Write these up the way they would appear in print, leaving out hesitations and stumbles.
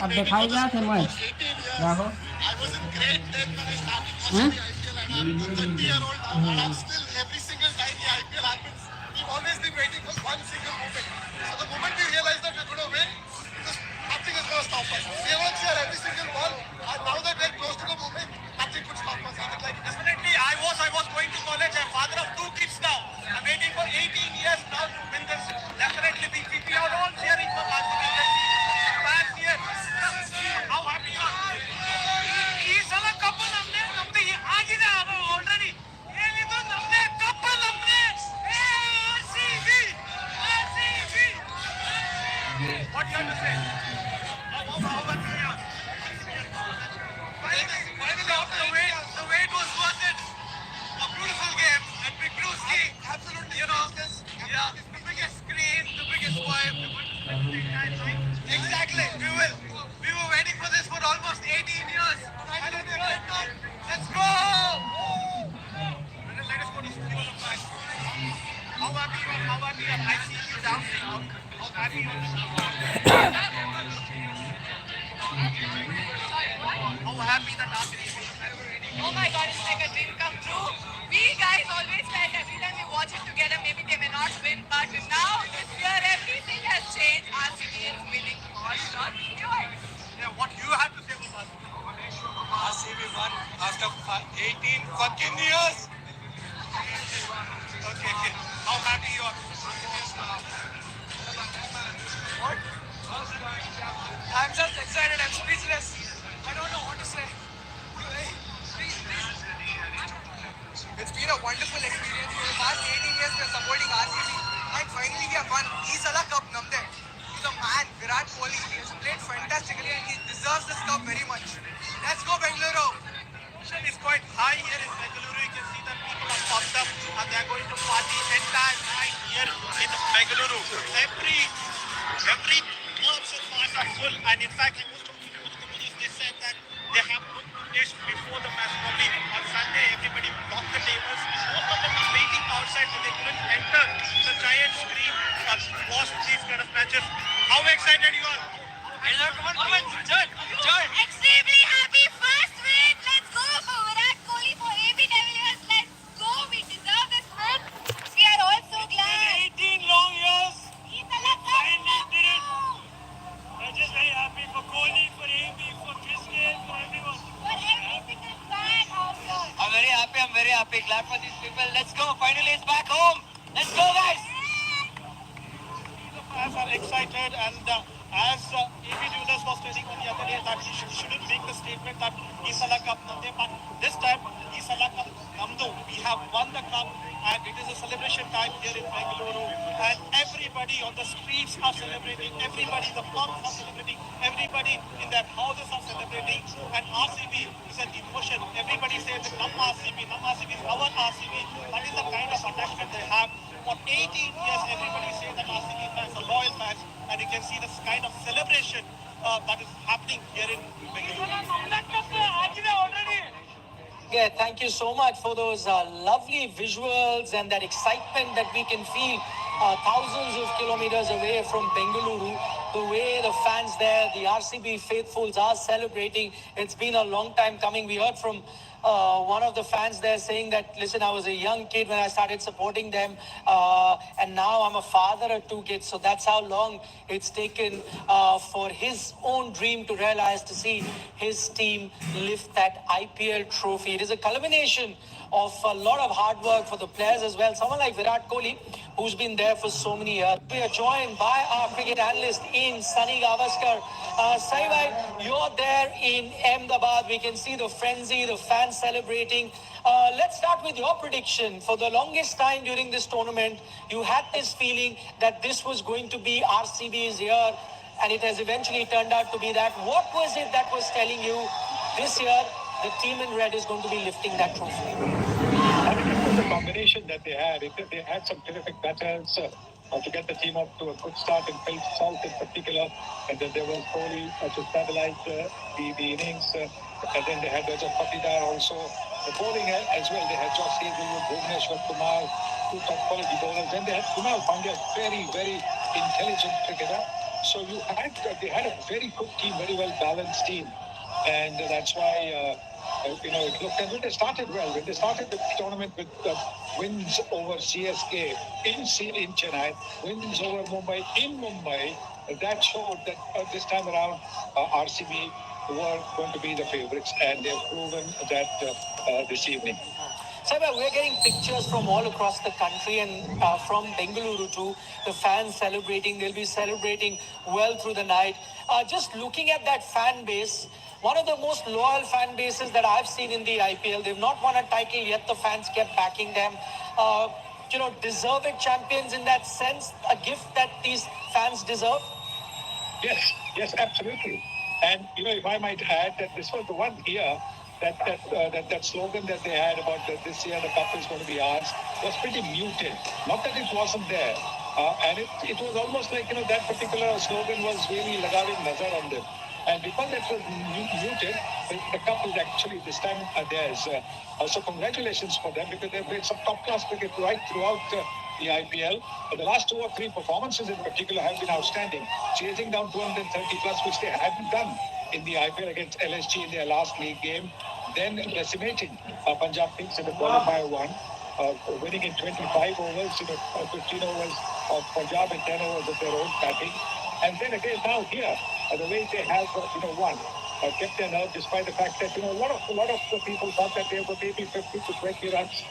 अब दिखाई क्या थे मैं देखो I was in grade 10 when I started hmm watching the IPL and I'm 20-year-old now and I'm still every single time the IPL happens, we've always been waiting for one single moment. So the moment we realize that we're going to win, nothing is going to stop us. We were here every single ball and now that we're close to the moment, nothing could stop us. Definitely, I was going to college. I'm father of two kids now. I'm waiting for 18 years now to win this. Definitely, we are all cheering for RCB. Fans here. How happy you are? ಈ ಸಲ cup ನಮ್ದು ಆಗಿದೆ already ಏನಿದು ನಮ್ದೇ cup ನಮ್ದೇ RCB RCB what you have to say how much finally after the wait was worth it. A beautiful game at Big Blue Ski. Absolutely, you know, yeah, the biggest screen, the biggest vibe. Exactly, we were waiting for this for almost 18 years. Let's go! Let us go to Studio Number. How happy you are? How happy you are? I see you dancing. How happy you are? How happy that RCB. Oh my god, it's like a dream come true. We guys always felt every time we watch it together, maybe they may not win, but now this year everything has changed. RCB is winning for sure. Yeah, what you have to say about RCB won after 18 fucking years. Okay, okay. How happy you are? What? I'm just excited. I'm speechless. I don't know what to say. It's been a wonderful experience. For the past 18 years, we're supporting RCB, and finally we have won. He's a cup namde. He's a man, Virat Kohli. He has played fantastically, and he deserves this cup very much. Let's go, Bengaluru. Tension is quite high here in Bengaluru. You can see that people are pumped up and they are going to party entire night here in Bengaluru. Every clubs and bars are full, and in fact, I was talking to the companies. They said that they have booked days before the match. Probably on Sunday, everybody will lock the tables. Most of them are waiting outside, but they couldn't enter the giant screen and watch these kind of matches. How excited you are? Come on, John. Extremely happy first win. Let's go for Virat Kohli for AB Deviliers. Let's go. We deserve this win. We are all so glad. 18 long years. He's a luck. Finally did it. I'm just very happy for Kohli, for AB, for Christian, for everyone. For every single fan also. I'm very happy. I'm very happy. Glad for these people. Let's go. Finally, it's back home. Let's go, guys. The fans are excited, and as AB de Villiers was telling on the other day that he shouldn't make the statement that Isala Cup Namde, but this time Isala Cup Namdo. We have won the cup, and it is a celebration time here in Bengaluru, and everybody on the streets are celebrating. Everybody, the pubs are celebrating. Everybody in their houses are celebrating, and RCB is an emotion. Everybody says Nam RCB is our RCB. That is the kind of attachment they have. For 18 years, everybody says that RCB fans are loyal fans, and you can see this kind of celebration that is happening here in Bengaluru. Yeah, thank you so much for those lovely visuals and that excitement that we can feel thousands of kilometers away from Bengaluru. The way the fans there, the RCB faithfuls are celebrating. It's been a long time coming. We heard from one of the fans there saying that, listen, I was a young kid when I started supporting them, and now I'm a father of two kids. So that's how long it's taken for his own dream to realize, to see his team lift that IPL trophy. It is a culmination of a lot of hard work for the players as well. Someone like Virat Kohli, who's been there for so many years. We are joined by our cricket analyst in Sunny Gavaskar. Saibhai, you're there in Ahmedabad. We can see the frenzy, the fans celebrating. Let's start with your prediction. For the longest time during this tournament, you had this feeling that this was going to be RCB's year, and it has eventually turned out to be that. What was it that was telling you this year the team in red is going to be lifting that trophy? I think it was the combination that they had. They had some terrific batters to get the team off to a good start, and Phil Salt in particular. And then there was Kohli to stabilize the innings. And then they had Rajat Patidar also. The bowling as well. They had Josh Hazelwood, Bhuvneshwar Kumar, two top quality bowlers. Then they had Kunal Pandya, very, very intelligent cricketer. So they had a very good team, very well balanced team, and that's why it looked. And when they started well, when they started the tournament with wins over CSK in Chennai, wins over Mumbai in Mumbai, that showed that this time around RCB were going to be the favourites, and they've proven that this evening. Saibha, we're getting pictures from all across the country and from Bengaluru too. The fans celebrating, they'll be celebrating well through the night. Just looking at that fan base, one of the most loyal fan bases that I've seen in the IPL. They've not won a title yet. The fans kept backing them. Deserved champions in that sense, a gift that these fans deserve. Yes, absolutely. And if I might add that this was the one year that slogan that they had about that this year the cup is going to be ours was pretty muted. Not that it wasn't there, and it was almost like that particular slogan was really lagaving nazar on them. And because that was muted, the cup is actually this time theirs. So congratulations for them because they've played some top-class cricket right throughout the IPL. The last 2 or 3 performances in particular have been outstanding, chasing down 230 plus, which they hadn't done in the IPL against LSG in their last league game, then decimating Punjab Kings in the qualifier one, winning in 25 overs, 15 overs of Punjab and 10 overs of their own batting. And then again now here, the way they have won, kept their nerve despite the fact that a lot of people thought that they were maybe 50 to 20 runs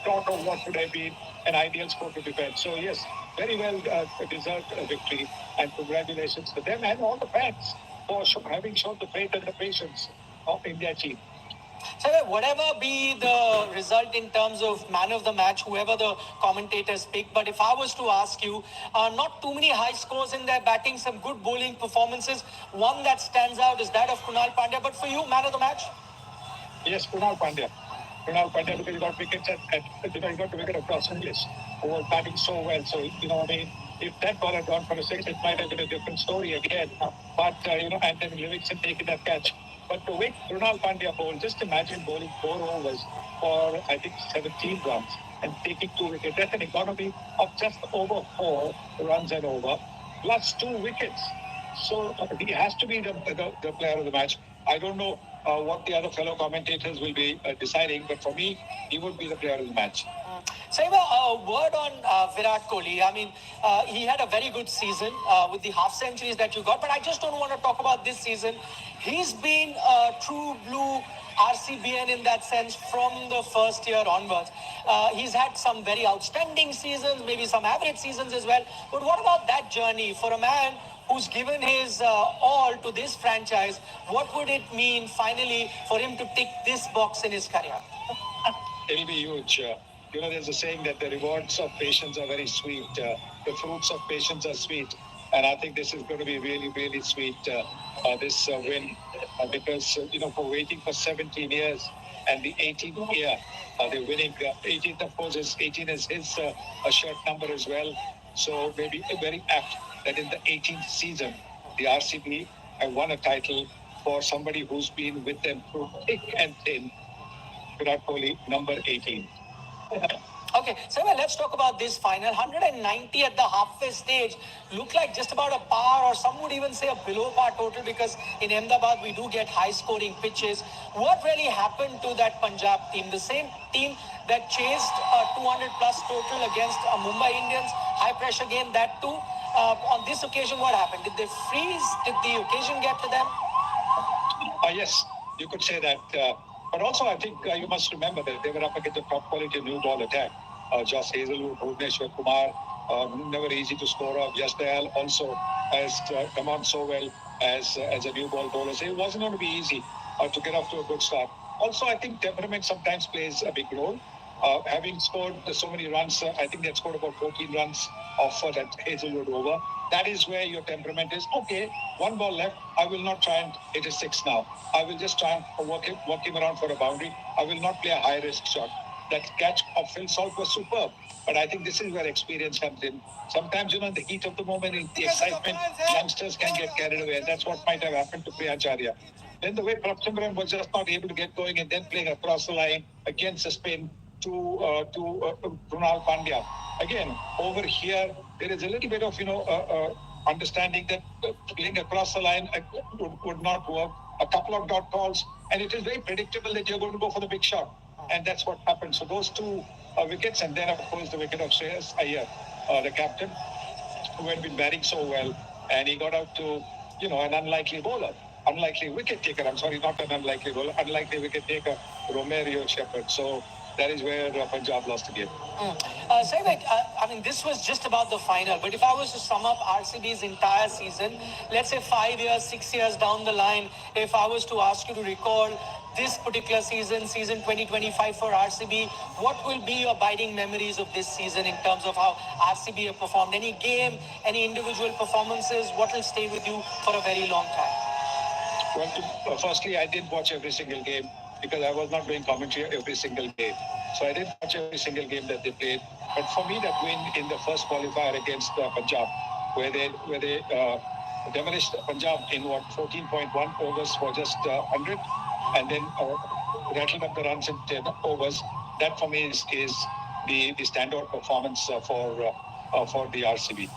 short of what would have been an ideal score to defend. So yes, very well deserved victory, and congratulations to them and all the fans for having shown the faith and the patience in their team. So whatever be the result in terms of man of the match, whoever the commentators pick, but if I was to ask you, not too many high scores in their batting, some good bowling performances. One that stands out is that of Krunal Pandya. But for you, man of the match? Yes, Krunal Pandya. Because he got wickets he got to wicket across English, who was batting so well. So, if that ball had gone for a 6, it might have been a different story again. But, and then Livingston taking that catch. But the way Krunal Pandya bowled, just imagine bowling 4 overs for, I think, 17 runs and taking 2 wickets. That's an economy of just over 4 runs and over, plus 2 wickets. So he has to be the player of the match. I don't know what the other fellow commentators will be deciding, but for me, he would be the player of the match. Saibha, a word on Virat Kohli. I mean, he had a very good season with the half centuries that you got, but I just don't want to talk about this season. He's been a true blue RCBN in that sense from the first year onwards. He's had some very outstanding seasons, maybe some average seasons as well. But what about that journey for a man who's given his all to this franchise? What would it mean finally for him to tick this box in his career? It'll be huge. There's a saying that the rewards of patience are very sweet. The fruits of patience are sweet. And I think this is going to be really, really sweet, this win. Because, for waiting for 17 years and the 18th year, they're winning. 18th, of course, 18 is his shirt number as well. So maybe very apt that in the 18th season, the RCB have won a title for somebody who's been with them through thick and thin. Virat Kohli, number 18. Okay, so let's talk about this final. 190 at the halfway stage look like just about a par, or some would even say a below par total, because in Ahmedabad we do get high scoring pitches. What really happened to that Punjab team? The same team that chased a 200 plus total against Mumbai Indians, high pressure game, that too. On this occasion, what happened? Did they freeze? Did the occasion get to them? Yes, you could say that. But also, I think you must remember that they were up against a top quality new ball attack. Josh Hazelwood, Bhuvneshwar Kumar, never easy to score off. Yash Dayal also has come on so well as a new ball bowler. So it wasn't going to be easy to get off to a good start. Also, I think temperament sometimes plays a big role. Having scored so many runs, I think they had scored about 14 runs off that Hazelwood over. That is where your temperament is. Okay, 1 ball left. I will not try and hit a 6 now. I will just try and work him around for a boundary. I will not play a high risk shot. That catch of Phil Salt was superb. But I think this is where experience comes in. Sometimes, in the heat of the moment, in the excitement, youngsters can get carried away. And that's what might have happened to Priyacharya. Then the way Prabhchandran was just not able to get going and then playing across the line against a spin to Krunal Pandya. Again, over here, there is a little bit of, understanding that playing across the line would not work. A couple of dot balls, and it is very predictable that you're going to go for the big shot, and that's what happened. So those two wickets, and then of course the wicket of Shreyas Iyer, the captain, who had been batting so well, and he got out to an unlikely bowler. Unlikely wicket taker, I'm sorry, not an unlikely bowler, unlikely wicket taker, Romario Shepherd. So that is where Punjab lost the game. Saibek, I mean, this was just about the final, but if I was to sum up RCB's entire season, let's say 5 years, 6 years down the line, if I was to ask you to recall this particular season, season 2025 for RCB, what will be your abiding memories of this season in terms of how RCB have performed? Any game, any individual performances, what will stay with you for a very long time? Well, firstly, I did watch every single game because I was not doing commentary every single game. So I did watch every single game that they played. But for me, that win in the first qualifier against Punjab, where they demolished Punjab in 14.1 overs for just 100, and then rattled up the runs in 10 overs. That for me is the standout performance for the RCB.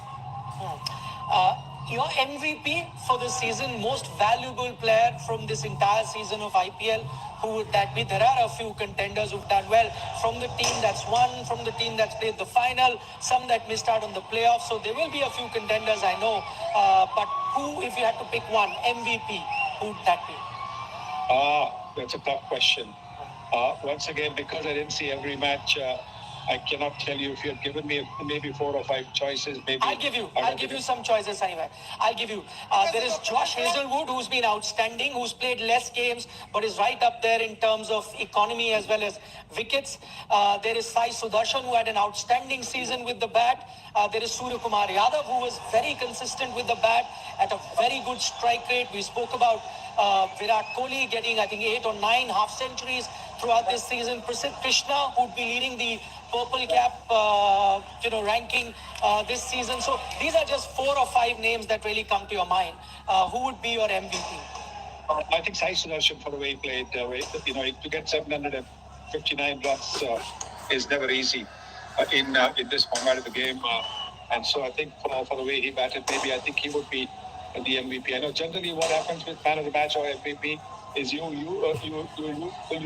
Your MVP for the season, most valuable player from this entire season of IPL, who would that be? There are a few contenders who've done well from the team that's won, from the team that's played the final, some that missed out on the playoffs. So there will be a few contenders, I know. But who, if you had to pick one, MVP, who would that be? That's a tough question. Once again, because I didn't see every match, I cannot tell you. If you had given me maybe 4 or 5 choices, maybe I'll give you some choices anyway. I'll give you. There is Josh Hazelwood, who's been outstanding, who's played less games, but is right up there in terms of economy as well as wickets. There is Sai Sudarshan, who had an outstanding season with the bat. There is Surya Kumar Yadav, who was very consistent with the bat at a very good strike rate. We spoke about Virat Kohli getting, I think, 8 or 9 half centuries throughout this season. Prasidh Krishna, who'd be leading the purple cap, ranking this season. So these are just 4 or 5 names that really come to your mind. Who would be your MVP? I think Sai Sudarshan, for the way he played, to get 759 runs is never easy in this format of the game. And so I think for the way he batted, maybe I think he would be the MVP. I know generally what happens with man of the match or MVP is you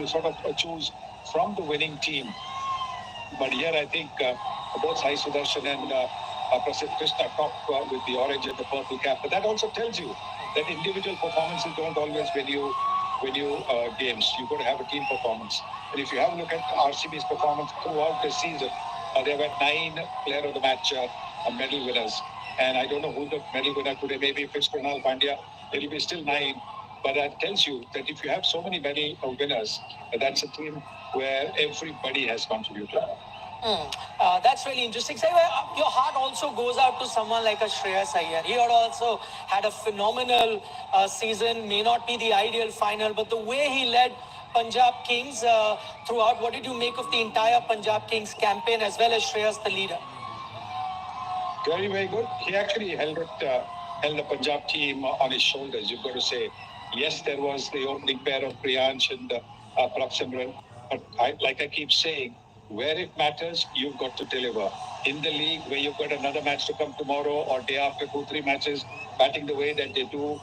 sort of choose from the winning team. But here I think both Sai Sudarshan and Prasidh Krishna top with the orange and the purple cap. But that also tells you that individual performances don't always win you games. You've got to have a team performance. And if you have a look at RCB's performance throughout this season, they've had 9 player of the match medal winners. And I don't know who the medal winner today, maybe if it's Krunal Pandya, it'll be still 9. But that tells you that if you have so many medal winners, that's a team where everybody has contributed. That's really interesting. So, your heart also goes out to someone like a Shreyas Iyer. He had also had a phenomenal season, may not be the ideal final, but the way he led Punjab Kings throughout, what did you make of the entire Punjab Kings campaign as well as Shreyas the leader? Very, very good. He actually held the Punjab team on his shoulders, you've got to say. Yes, there was the opening pair of Priyansh and Prabh Simran, but like I keep saying, where it matters, you've got to deliver. In the league, where you've got another match to come tomorrow or day after 2-3 matches, batting the way that they do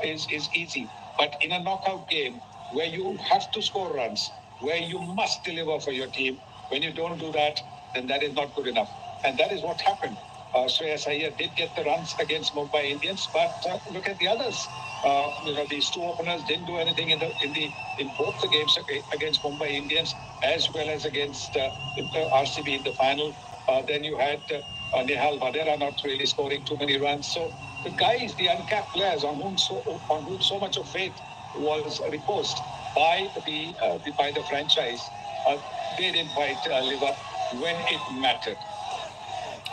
is easy. But in a knockout game, where you have to score runs, where you must deliver for your team, when you don't do that, then that is not good enough. And that is what happened. Shreyas Iyer did get the runs against Mumbai Indians, but look at the others. These 2 openers didn't do anything in both the games against Mumbai Indians as well as against RCB in the final. Then you had Nehal Vadera not really scoring too many runs. So the guys, the uncapped players on whom so much of faith was reposed by the franchise, they didn't quite live up when it mattered.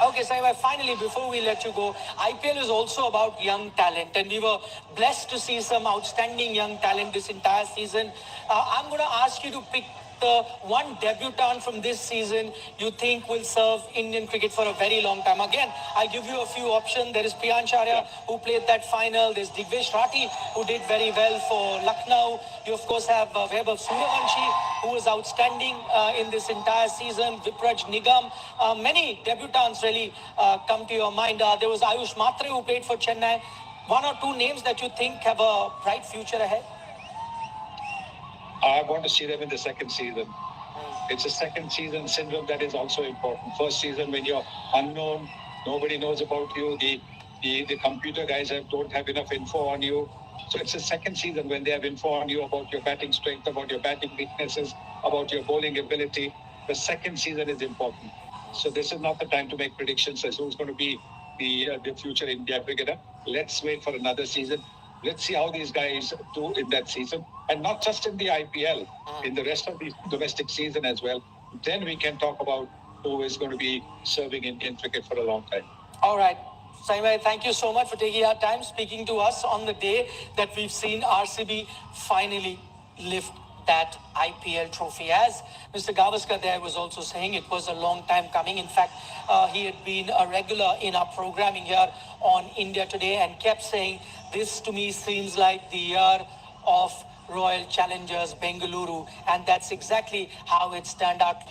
Okay, so finally, before we let you go, IPL is also about young talent, and we were blessed to see some outstanding young talent this entire season. I'm going to ask you to pick the one debutant from this season you think will serve Indian cricket for a very long time? Again, I'll give you a few options. There is Priyan Charya, who played that final. There's Digvesh Rathi, who did very well for Lucknow. You, of course, have Vaibhav Suryavanshi, who was outstanding in this entire season. Vipraj Nigam. Many debutants really come to your mind. There was Ayush Matre, who played for Chennai. One or two names that you think have a bright future ahead? I want to see them in the second season. It's a second season syndrome that is also important. First season, when you're unknown, nobody knows about you. The computer guys don't have enough info on you. So it's a second season when they have info on you about your batting strength, about your batting weaknesses, about your bowling ability. The second season is important. So this is not the time to make predictions as who's going to be the future India cricketer. Let's wait for another season. Let's see how these guys do in that season. And not just in the IPL, in the rest of the domestic season as well. Then we can talk about who is going to be serving Indian cricket for a long time. All right. Saimai, thank you so much for taking our time speaking to us on the day that we've seen RCB finally lift that IPL trophy. As Mr. Gavaskar there was also saying, it was a long time coming. In fact, he had been a regular in our programming here on India Today and kept saying, this to me seems like the year of Royal Challengers Bengaluru, and that's exactly how it's turned out.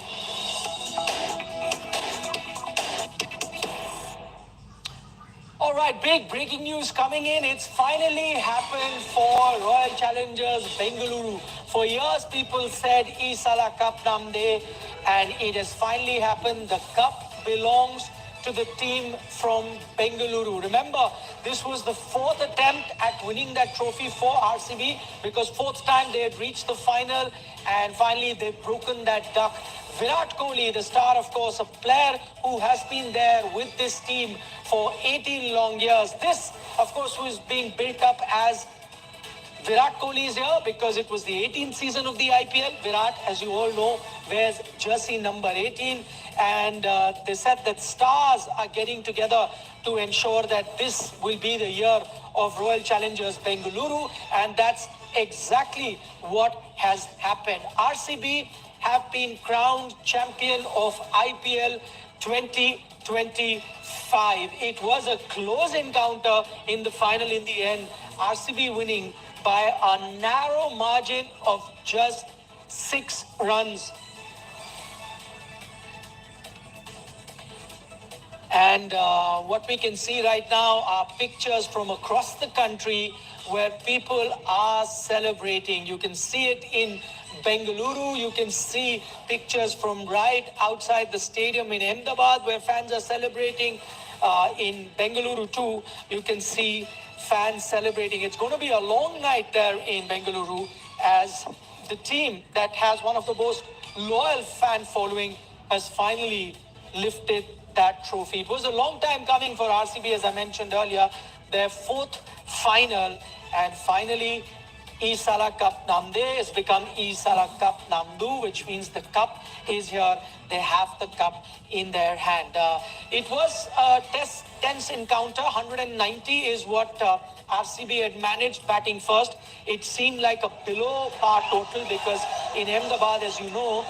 All right, big breaking news coming in. It's finally happened for Royal Challengers Bengaluru. For years, people said Isala Cup Namde, and it has finally happened. The cup belongs to the team from Bengaluru. Remember, this was the fourth attempt at winning that trophy for RCB, because fourth time they had reached the final, and finally they've broken that duck. Virat Kohli, the star, of course, a player who has been there with this team for 18 long years. This, of course, was being built up as Virat Kohli's year because it was the 18th season of the IPL. Virat, as you all know, wears jersey number 18. And they said that stars are getting together to ensure that this will be the year of Royal Challengers Bengaluru. And that's exactly what has happened. RCB have been crowned champion of IPL 2025. It was a close encounter in the final in the end. RCB winning by a narrow margin of just 6 runs. And what we can see right now are pictures from across the country where people are celebrating. You can see it in Bengaluru. You can see pictures from right outside the stadium in Ahmedabad where fans are celebrating. In Bengaluru too, you can see fans celebrating. It's going to be a long night there in Bengaluru as the team that has one of the most loyal fan following has finally lifted that trophy. It was a long time coming for RCB, as I mentioned earlier, their fourth final, and finally Isala Cup Namde has become Isala Cup Namdu, which means the cup is here. They have the cup in their hand. It was a tense encounter. 190 is what RCB had managed batting first. It seemed like a below par total because in Ahmedabad, as you know,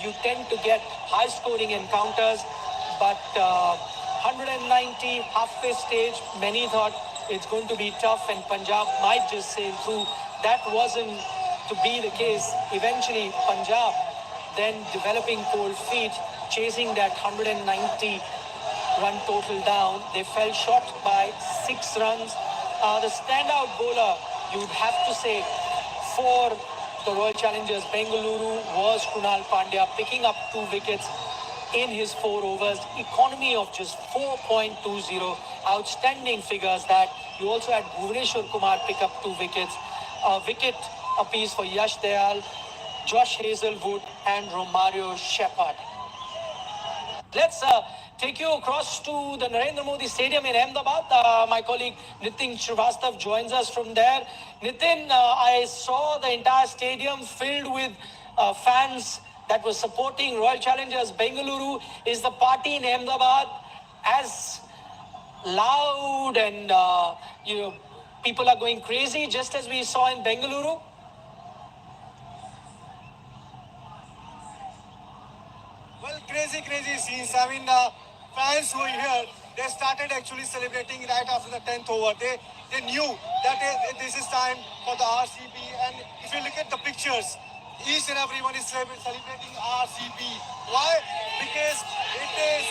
you tend to get high scoring encounters. But 190 halfway stage, many thought it's going to be tough and Punjab might just sail through. That wasn't to be the case. Eventually, Punjab then developing cold feet, chasing that 190 run total down. They fell short by 6 runs. The standout bowler, you'd have to say, for the Royal Challengers Bengaluru was Krunal Pandya, picking up 2 wickets in his 4 overs. Economy of just 4.20. Outstanding figures that. You also had Bhuvaneshwar Kumar pick up 2 wickets. A wicket apiece for Yash Dayal, Josh Hazelwood and Romario Shepherd. Let's take you across to the Narendra Modi Stadium in Ahmedabad. My colleague Nitin Srivastav joins us from there. Nitin, I saw the entire stadium filled with fans that were supporting Royal Challengers Bengaluru. Is the party in Ahmedabad as loud and people are going crazy just as we saw in Bengaluru? crazy scenes. I mean, fans who were here, they started actually celebrating right after the 10th over. They knew that this is time for the RCB. And if you look at the pictures, each and everyone is celebrating RCB. Why? Because it is